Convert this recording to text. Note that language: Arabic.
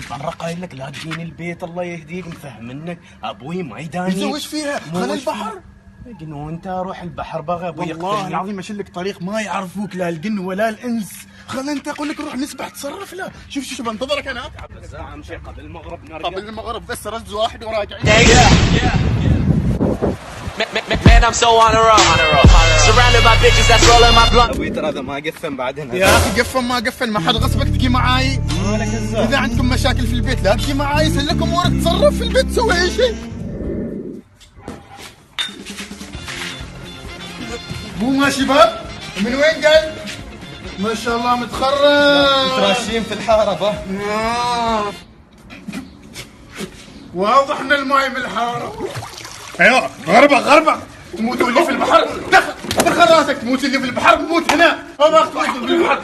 برا قايل لك لا تجيني البيت الله يهديك مفهمنك ابوي ما يداني. زين وش فيها؟ خل البحر. جنون انت روح البحر بغى ابوي والله يقتلني. العظيم اشلك طريق ما يعرفوك لا الجن ولا الانس. خل انت اقول لك روح نسبح تصرف له. شوف انتظرك انا. بس اهم شيء قبل المغرب نرجع. قبل المغرب بس رز واحد وراجعين. Man, I'm so on a roll. Surrounded by bitches that's rolling my blunt. ابوي ترى هذا ما قفن بعد هنا. يا اخي قفل ما قفل ما حد غصبك تجي معاي. مالك الزهر. اذا عندكم مشاكل في البيت لا تجي معاي سلك امورك تصرف في البيت سوي اي شيء. مو شباب من وين قال؟ ما شاء الله متخرج. متراشين في الحاره به. واضح ان الماي من الحاره. ايوه غربه تموتوا اللي في البحر. دخل راسك تموت اللي في البحر تموت هنا. ما اخذ في البحر.